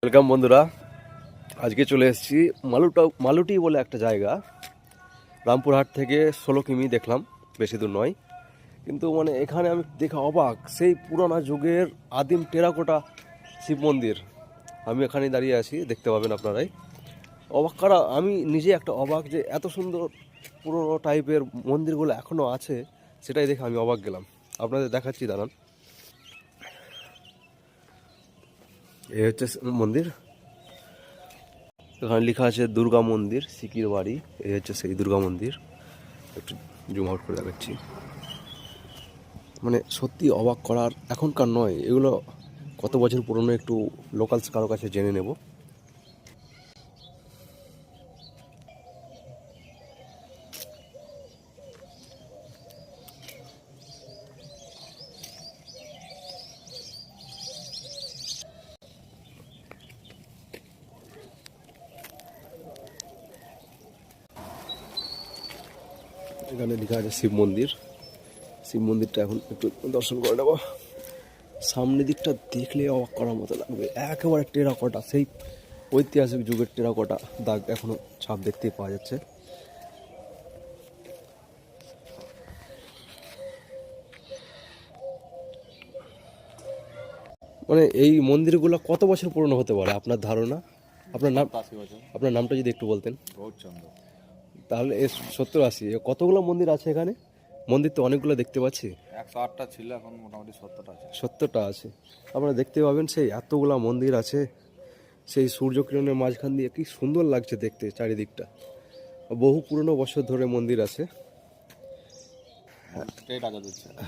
Welcome বন্ধুরা, আজকে চলে এসেছি মালুটি বলে একটা জায়গা। রামপুরহাট থেকে 16 কিমি দেখলাম, বেশি দূর নয়। কিন্তু মানে এখানে আমি দেখে অবাক, সেই পুরোনো যুগের আদিম টেরাকোটা শিব মন্দির। আমি এখানে দাঁড়িয়ে আছি, দেখতে পাবেন আপনারাই। অবাক করা, আমি নিজে একটা অবাক যে এত সুন্দর পুরোনো টাইপের মন্দিরগুলো এখনও আছে, সেটাই দেখে আমি অবাক গেলাম। আপনাদের দেখাচ্ছি, দাঁড়ান। এই হচ্ছে মন্দির। এখানে লেখা আছে দুর্গা মন্দির, সিকির বাড়ি। এই হচ্ছে সেই দুর্গা মন্দির। একটু জুম আউট করে দেখাচ্ছি। মানে সত্যি অবাক করার, এখনকার নয় এগুলো, কত বছর পুরনো একটু লোকালস কারো কাছে জেনে নেব। এখানে লেখা আছে শিব মন্দির। শিব মন্দিরটা এখন একটু দর্শন করে নেব। সামনের দিকটা দেখলে অবাক করার মতো লাগবে, একেবারে টেরাকোটা, সেই ঐতিহাসিক যুগের টেরাকোটা দাগ এখনো ছাপ দেখতেই পাওয়া যাচ্ছে। মানে এই মন্দিরগুলো কত বছর পুরনো হতে পারে আপনার ধারণা? আপনার নামটা যদি একটু বলতেন। তাহলে 70-80 কতগুলো মন্দির আছে এখানে? মন্দির তো অনেকগুলো দেখতে পাচ্ছি। 108টা ছিল, এখন মোটামুটি 70টা আছে। 70টা আছে। আপনারা দেখতে পাবেন, সেই এতগুলা মন্দির আছে। সেই সূর্যকিরণের মাঝখান দিয়ে কি সুন্দর লাগছে দেখতে চারিদিকটা। বহু পুরনো বছর ধরে মন্দির আছে।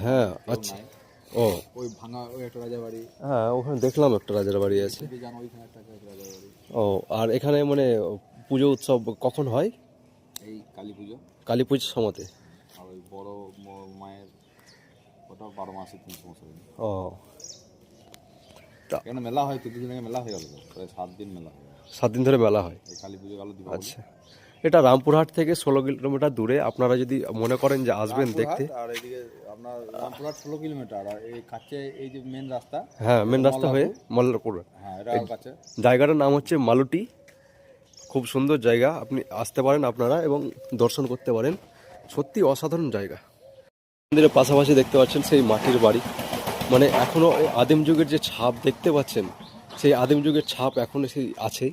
হ্যাঁ, আচ্ছা। ও, ওই ভাঙা ওই একটা রাজা বাড়ি। হ্যাঁ, ওখানে দেখলাম একটা রাজার বাড়ি আছে। জানো ওইখানে একটা রাজা বাড়ি। ও, আর এখানে মানে পুজো উৎসব কখন হয়? এই কালী পুজো। কালী পুজোর সময়তে। আর ওই বড় মায়ের ওটা 12 মাসে 365 দিন। ও, এখানে মেলা হয়, 3 দিন আগে মেলা হয়ে গেল, প্রায় 7 দিন মেলা হয়। 7 দিন ধরে মেলা হয়। এই কালী পুজো গেল, দীপাবলি। আচ্ছা, এটা রামপুরহাট থেকে 16 কিলোমিটার দূরে। আপনারা যদি মনে করেন যে আসবেন দেখতে। আর এদিকে আপনার রামপুরহাট 16 কিলোমিটার, আর এই কাছে এই যে মেন রাস্তা। হ্যাঁ, মেন রাস্তা হয়ে মল্লারপুর। হ্যাঁ, এটা কাছে। জায়গাটার নাম হচ্ছে মালুটি। খুব সুন্দর জায়গা, আপনি আসতে পারেন আপনারা এবং দর্শন করতে পারেন। সত্যি অসাধারণ জায়গা। মন্দিরের পাশাপাশি দেখতে পাচ্ছেন সেই মাটির বাড়ি। মানে এখনও আদিম যুগের যে ছাপ দেখতে পাচ্ছেন, সেই আদিম যুগের ছাপ এখনও সেই আছেই।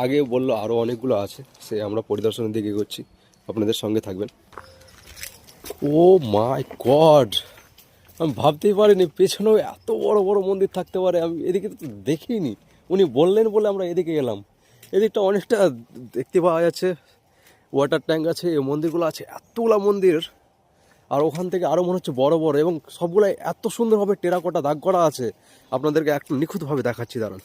আগে বললো আরও অনেকগুলো আছে, সে আমরা পরিদর্শনের দিকে এগোচ্ছি, আপনাদের সঙ্গে থাকবেন। ও মাই গড, আমি ভাবতেই পারিনি পেছনেও এত বড় বড় মন্দির থাকতে পারে। আমি এদিকে তো দেখিনি, উনি বললেন বলে আমরা এদিকে এলাম। এদিকটা অনেকটা দেখতে পাওয়া যাচ্ছে, ওয়াটার ট্যাঙ্ক আছে, এই মন্দিরগুলো আছে, এতগুলা মন্দির। আর ওখান থেকে আরও মনে হচ্ছে বড় বড়, এবং সবগুলাই এত সুন্দরভাবে টেরাকোটা দাগ করা আছে। আপনাদেরকে একটু নিখুঁতভাবে দেখাচ্ছি, দাঁড়ান।